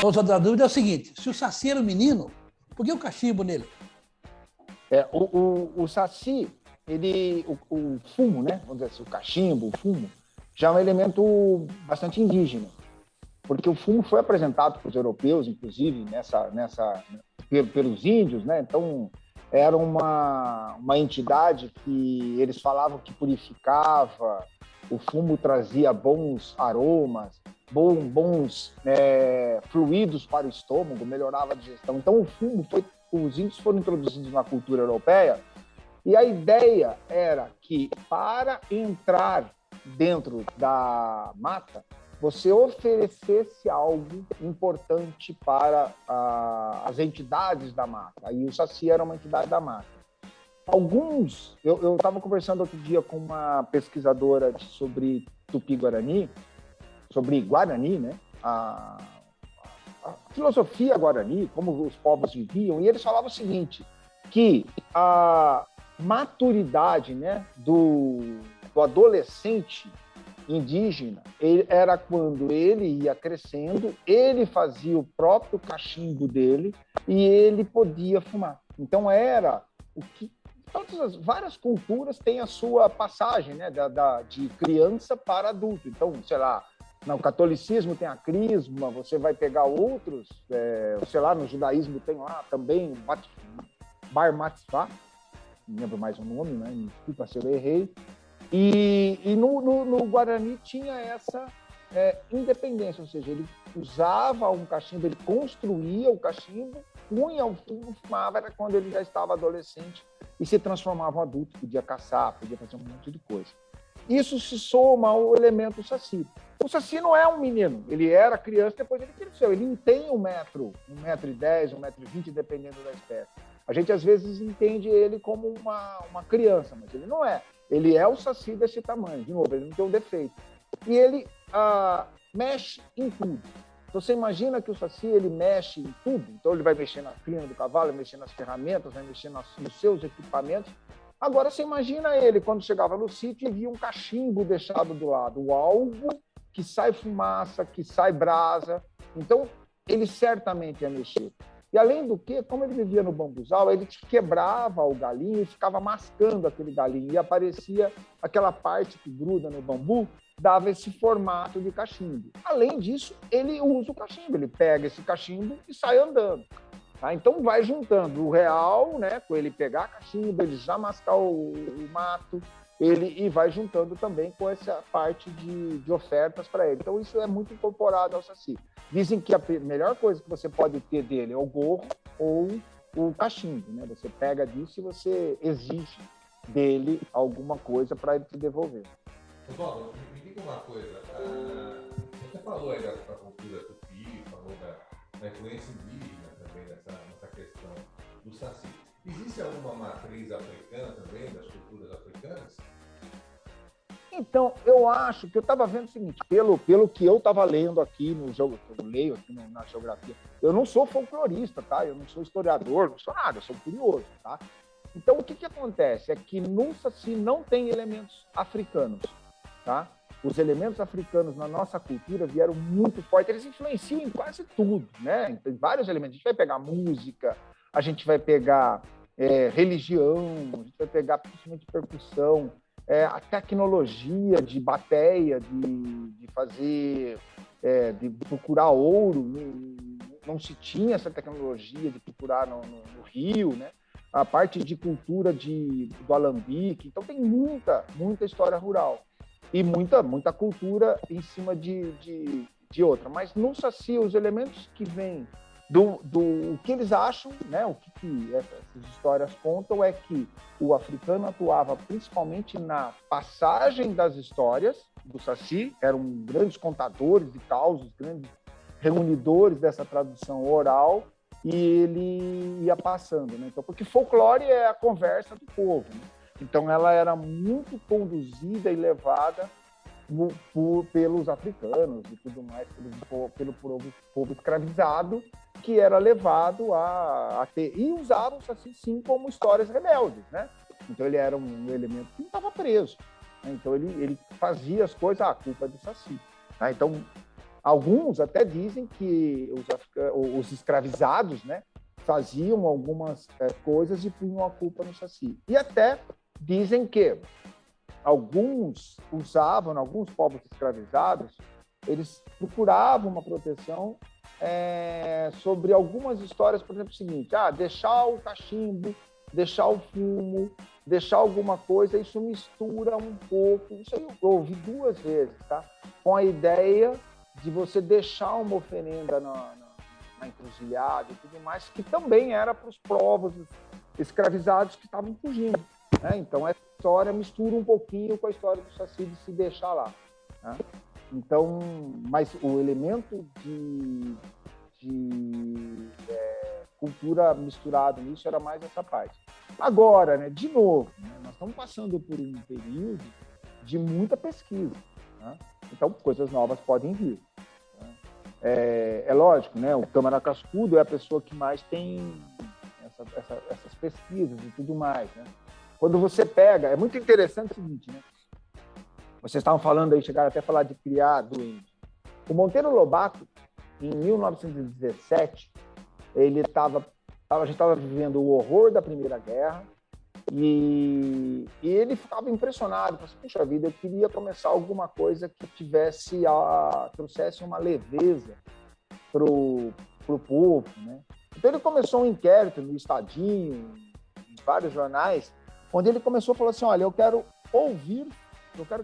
Outra dúvida é o seguinte: se o Saci era um menino, por que o cachimbo nele? O Saci, o fumo, né? Vamos dizer assim, o cachimbo, o fumo, já é um elemento bastante indígena, porque o fumo foi apresentado para os europeus, inclusive, pelos índios, né? Então, era uma entidade que eles falavam que purificava, o fumo trazia bons aromas, bons fluidos para o estômago, melhorava a digestão. Então, os índios foram introduzidos na cultura europeia e a ideia era que, para entrar dentro da mata, você oferecesse algo importante para as entidades da mata. E o Saci era uma entidade da mata. Eu estava conversando outro dia com uma pesquisadora sobre Tupi-Guarani, sobre Guarani, né? A filosofia Guarani, como os povos viviam, e eles falavam o seguinte, que a maturidade, né, do adolescente indígena era quando ele ia crescendo, ele fazia o próprio cachimbo dele e ele podia fumar. Então era o que várias culturas têm a sua passagem, né, de criança para adulto. Então, sei lá, no catolicismo tem a crisma, você vai pegar outros, sei lá, no judaísmo tem lá também bar mitzvah, não lembro mais o nome, né? Desculpa se eu errei. E no Guarani tinha essa independência, ou seja, ele usava um cachimbo, ele construía o cachimbo, punha o fumo, fumava, era quando ele já estava adolescente e se transformava em adulto, podia caçar, podia fazer um monte de coisa. Isso se soma ao elemento Saci. O Saci não é um menino, ele era criança, depois ele cresceu, ele não tem 1,10 m, 1,20 m, dependendo da espécie. A gente, às vezes, entende ele como uma criança, mas ele não é. Ele é o Saci desse tamanho, de novo, ele não tem um defeito. E ele mexe em tudo. Então, você imagina que o Saci ele mexe em tudo, então ele vai mexer na crina do cavalo, vai mexer nas ferramentas, vai mexer nos seus equipamentos. Agora, você imagina ele, quando chegava no sítio e via um cachimbo deixado do lado, algo que sai fumaça, que sai brasa. Então, ele certamente ia mexer. E, além do que, como ele vivia no bambuzal, ele quebrava o galinho e ficava mascando aquele galinho. E aparecia aquela parte que gruda no bambu, dava esse formato de cachimbo. Além disso, ele usa o cachimbo. Ele pega esse cachimbo e sai andando. Tá? Então, vai juntando o real, né, com ele pegar cachimbo, ele já mascar o mato, e vai juntando também com essa parte de ofertas para ele. Então, isso é muito incorporado ao Saci. Dizem que a melhor coisa que você pode ter dele é o gorro ou o cachimbo, né? Você pega disso e você exige dele alguma coisa para ele te devolver. Paulo, me diga uma coisa. Você falou aí da cultura tupi, falou da influência indígena também nessa questão do Saci. Existe alguma matriz africana também, das culturas africanas? Então, eu acho que eu estava vendo o seguinte, pelo que eu estava lendo aqui no jogo, eu leio aqui na geografia, eu não sou folclorista, tá? Eu não sou historiador, não sou nada, eu sou curioso, tá? Então, o que acontece é que no Saci não tem elementos africanos, tá? Os elementos africanos na nossa cultura vieram muito fortes, eles influenciam em quase tudo, né? Tem vários elementos, a gente vai pegar música, a gente vai pegar religião, a gente vai pegar principalmente percussão, a tecnologia de bateia, de fazer, de procurar ouro, não se tinha essa tecnologia de procurar no rio, né? A parte de cultura do alambique, então tem muita história rural e muita cultura em cima de outra. Mas no Saci, os elementos que vêm o que eles acham, né, o que essas histórias contam é que o africano atuava principalmente na passagem das histórias do Saci, eram grandes contadores de causos, grandes reunidores dessa tradução oral, e ele ia passando, né? Então, porque folclore é a conversa do povo, né? Então ela era muito conduzida e levada pelos africanos e tudo mais, pelo povo escravizado, que era levado a ter... E usavam o Saci, sim, como histórias rebeldes, né? Então, ele era um elemento que não estava preso. Né? Então, ele fazia as coisas, a culpa é do Saci. Tá? Então, Alguns até dizem que os escravizados, né, faziam algumas coisas e punham a culpa no Saci. E até dizem que alguns povos escravizados, eles procuravam uma proteção sobre algumas histórias, por exemplo, o seguinte: deixar o cachimbo, deixar o fumo, deixar alguma coisa, isso mistura um pouco. Isso aí eu ouvi 2 vezes, tá? Com a ideia de você deixar uma oferenda na encruzilhada e tudo mais, que também era para os povos escravizados que estavam fugindo, né? Então, essa história mistura um pouquinho com a história do Saci de se deixar lá, né? Então, mas o elemento de cultura misturado nisso era mais essa parte. Agora, né, de novo, né, nós estamos passando por um período de muita pesquisa, né? Então, coisas novas podem vir, né? É lógico, né, o Câmara Cascudo é a pessoa que mais tem essas pesquisas e tudo mais, né? Quando você pega, é muito interessante o seguinte, né? Vocês estavam falando aí, chegaram até a falar de criar duende. O Monteiro Lobato, em 1917, a gente estava vivendo o horror da Primeira Guerra e ele ficava impressionado, falou assim: puxa vida, eu queria começar alguma coisa que trouxesse uma leveza pro povo, né? Então ele começou um inquérito no Estadinho, em vários jornais, onde ele começou a falar assim: olha, eu quero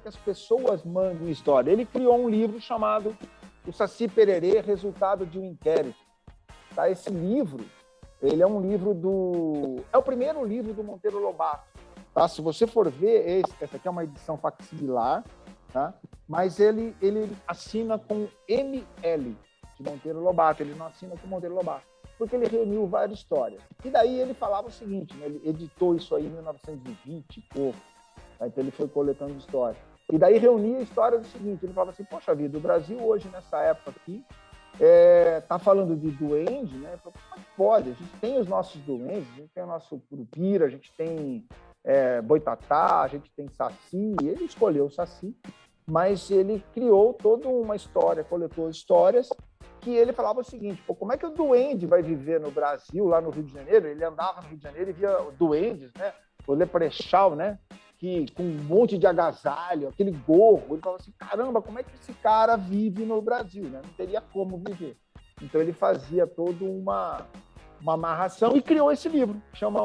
que as pessoas mandem história. Ele criou um livro chamado O Saci Pererê, Resultado de um Inquérito. Tá? Esse livro, ele é um livro é o primeiro livro do Monteiro Lobato. Tá? Se você for ver, essa aqui é uma edição facsimilar, tá? Mas ele assina com ML, de Monteiro Lobato. Ele não assina com Monteiro Lobato, porque ele reuniu várias histórias. E daí ele falava o seguinte, né? Ele editou isso aí em 1920 e pouco. Então ele foi coletando história. E daí reunia a história do seguinte: ele falava assim: poxa vida, o Brasil hoje, nessa época aqui, está falando de duende, né? Como é que pode? A gente tem os nossos duendes, a gente tem o nosso curupira, a gente tem boitatá, a gente tem saci. Ele escolheu o saci, mas ele criou toda uma história, coletou histórias, que ele falava o seguinte: pô, como é que o duende vai viver no Brasil, lá no Rio de Janeiro? Ele andava no Rio de Janeiro e via duendes, né? O leprechal, né? Que, com um monte de agasalho, aquele gorro. Ele falava assim: caramba, como é que esse cara vive no Brasil, né? Não teria como viver. Então ele fazia toda uma amarração e criou esse livro, que chama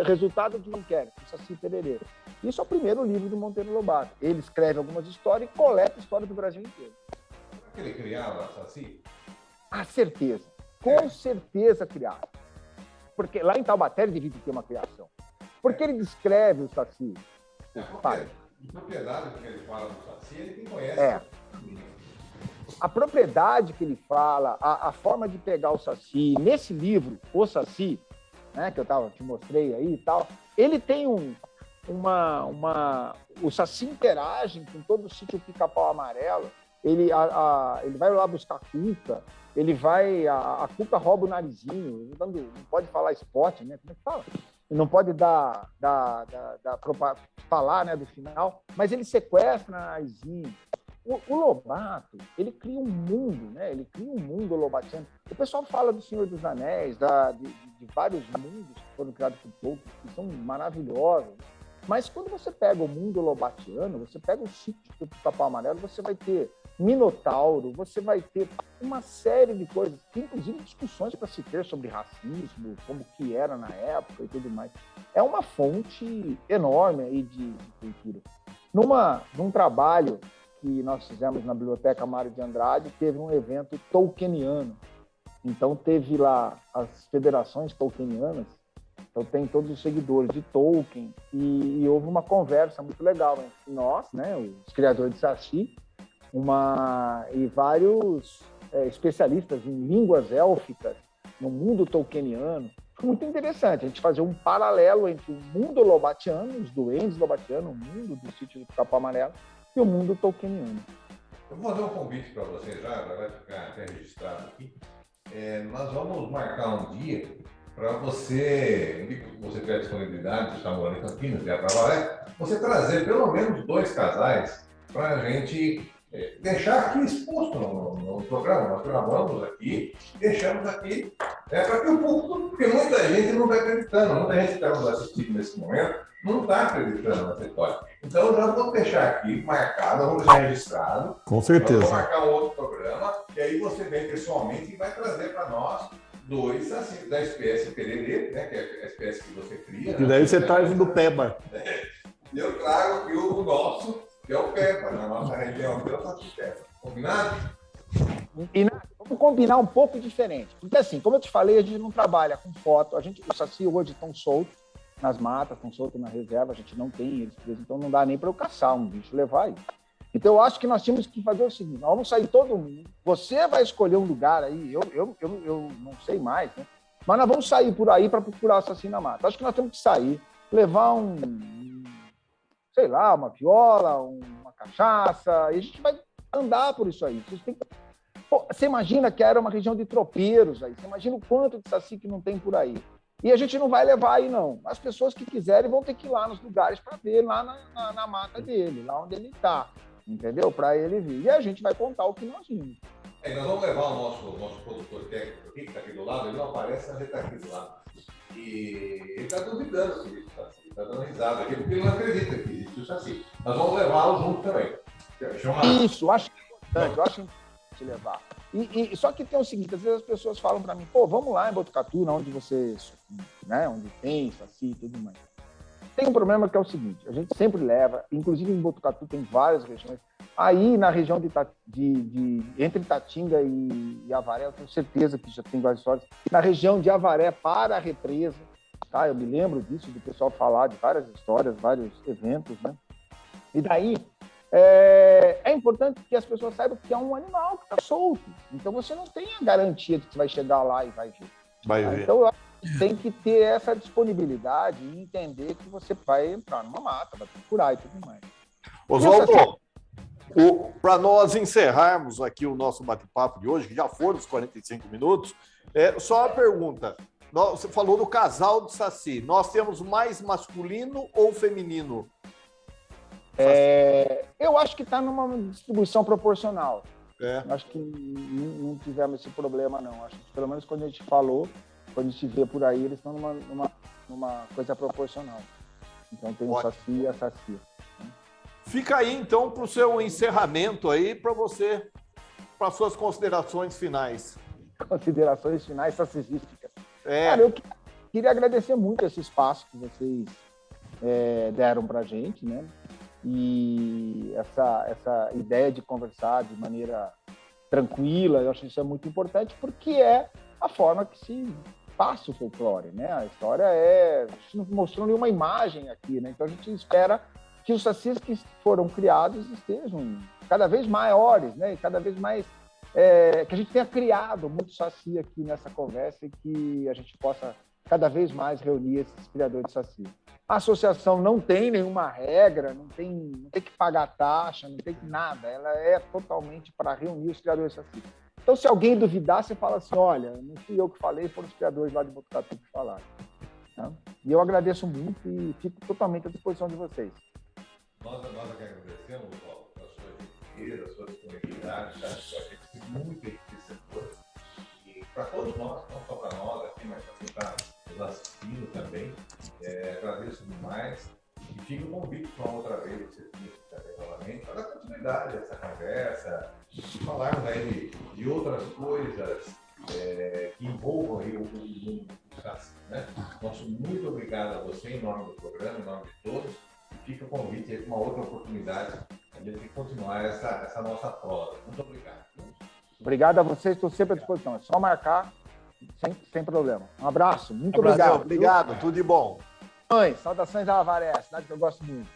Resultado de um Inquérito, o Saci Pererê. Isso é o primeiro livro do Monteiro Lobato. Ele escreve algumas histórias e coleta a história do Brasil inteiro. Será que ele criava Saci? Ah, certeza. Com certeza criava. Porque lá em Taubaté ele devia ter uma criação. Porque ele descreve o Saci. A propriedade que ele fala do Saci, ele quem conhece. A propriedade que ele fala, a forma de pegar o Saci, nesse livro, O Saci, né, que eu te mostrei aí e tal, ele tem o Saci interage com todo o sítio Pica-Pau Amarelo. Ele vai lá buscar cuca, a cuca rouba o narizinho, não pode falar spot, né? Como é que fala? Não pode falar, né, do final, mas ele sequestra o narizinho. O Lobato, ele cria um mundo, né? Ele cria um mundo lobatiano. O pessoal fala do Senhor dos Anéis, de vários mundos que foram criados por Tolkien, que são maravilhosos. Mas quando você pega o mundo lobatiano, você pega o sítio do Pica-Pau Amarelo, você vai ter Minotauro, você vai ter uma série de coisas, inclusive discussões para se ter sobre racismo, como que era na época e tudo mais. É uma fonte enorme aí de cultura. Num trabalho que nós fizemos na Biblioteca Mário de Andrade, teve um evento tolkieniano. Então teve lá as federações tolkienianas, então tem todos os seguidores de Tolkien, e houve uma conversa muito legal entre nós, né, os criadores de Saci, e vários especialistas em línguas élficas no mundo tolkieniano. Foi muito interessante a gente fazer um paralelo entre o mundo lobatiano, os duendes lobatianos, o mundo do sítio do Pica-Pau Amarelo, e o mundo tolkieniano. Eu vou fazer um convite para você já vai ficar até registrado aqui. Nós vamos marcar um dia para você, se você tiver disponibilidade, você está morando em Campinas, vier para Valé, você trazer pelo menos 2 casais para a gente deixar aqui exposto no programa, nós gravamos aqui, deixamos aqui, para que o público, porque muita gente não está acreditando, muita gente que está nos assistindo nesse momento não está acreditando nessa história. Então, nós vamos deixar aqui marcado, vamos deixar registrado. Com certeza. Vamos marcar um outro programa, e aí você vem pessoalmente e vai trazer para nós dois assim, da espécie pererê, né, que é a espécie que você cria. E daí você traz o do Peba. E eu trago aqui o nosso, que é o Peba, na nossa região, que é o Peba. Combinado? E vamos combinar um pouco diferente. Porque assim, como eu te falei, a gente não trabalha com foto, os saci hoje estão soltos nas matas, estão soltos na reserva, a gente não tem eles presos, então não dá nem para eu caçar um bicho, levar ele. Então eu acho que nós tínhamos que fazer o seguinte, nós vamos sair todo mundo, você vai escolher um lugar aí, eu não sei mais, né? Mas nós vamos sair por aí para procurar assassino na mata. Acho que nós temos que sair, levar sei lá, uma viola, uma cachaça, e a gente vai andar por isso aí. Você imagina que era uma região de tropeiros aí, você imagina o quanto de saci que não tem por aí. E a gente não vai levar aí, não. As pessoas que quiserem vão ter que ir lá nos lugares para ver, lá na mata dele, lá onde ele está, entendeu? Para ele vir. E a gente vai contar o que nós vimos. Nós vamos levar o nosso produtor técnico aqui, que está aqui do lado, ele não aparece, mas ele está aqui do lado. E ele está duvidando se isso Saci, está dando risada aqui, porque ele não acredita que existe o Saci. Nós vamos levá-lo junto também. Isso, acho importante, eu acho importante levar. E só que tem o seguinte, às vezes as pessoas falam para mim, pô, vamos lá em Botucatu, onde você, né, onde tem Saci e tudo mais. Tem um problema que é o seguinte, a gente sempre leva, inclusive em Botucatu tem várias regiões, aí na região entre Itatinga e Avaré, eu tenho certeza que já tem várias histórias, na região de Avaré para a represa, tá? Eu me lembro disso, do pessoal falar de várias histórias, vários eventos, né? E daí, é importante que as pessoas saibam que é um animal que está solto. Então, você não tem a garantia de que você vai chegar lá e vai ver. Vai ver. Então, eu acho que tem que ter essa disponibilidade e entender que você vai entrar numa mata, vai procurar e tudo mais. Oswaldo, para nós encerrarmos aqui o nosso bate-papo de hoje, que já foram os 45 minutos, só uma pergunta. Você falou do casal de Saci. Nós temos mais masculino ou feminino? Eu acho que está numa distribuição proporcional. Acho que não tivemos esse problema, não. Acho que, pelo menos quando a gente falou, quando a gente vê por aí, eles estão numa coisa proporcional. Então tem o Saci e a Saci. Fica aí, então, para o seu encerramento aí, para suas considerações finais. Considerações finais sacifísticas. Cara, eu queria agradecer muito esse espaço que vocês deram para a gente, né? E essa ideia de conversar de maneira tranquila, eu acho que isso é muito importante, porque é a forma que se passa o folclore, né? A história a gente não mostrou nenhuma imagem aqui, né? Então a gente espera que os sacis que foram criados estejam cada vez maiores, né? E cada vez mais que a gente tenha criado muito saci aqui nessa conversa e que a gente possa cada vez mais reunir esses criadores de saci. A associação não tem nenhuma regra, não tem que pagar taxa, não tem nada. Ela é totalmente para reunir os criadores de saci. Então, se alguém duvidar, você fala assim, olha, não fui eu que falei, foram os criadores lá de Botucatu que falaram. Tá? E eu agradeço muito e fico totalmente à disposição de vocês. Nós aqui agradecemos, Paulo, a sua gentileza, a sua disponibilidade, tá? A gente muito enriquecedor. E para todos nós, não só para nós aqui, mas para quem está nos assistindo também, agradeço demais. E fica o convite para uma outra vez, você também novamente, para dar continuidade a essa conversa, falarmos aí de outras coisas que envolvam aí o mundo do Saci, né? Nosso muito obrigado a você, em nome do programa, em nome de todos. Fica o convite aí para uma outra oportunidade de a gente continuar essa nossa prosa. Muito obrigado. Obrigado a vocês, estou sempre à disposição. É só marcar, sem problema. Um abraço, muito obrigado. Obrigado, tudo de bom. Saudações a Avaré, cidade que eu gosto muito.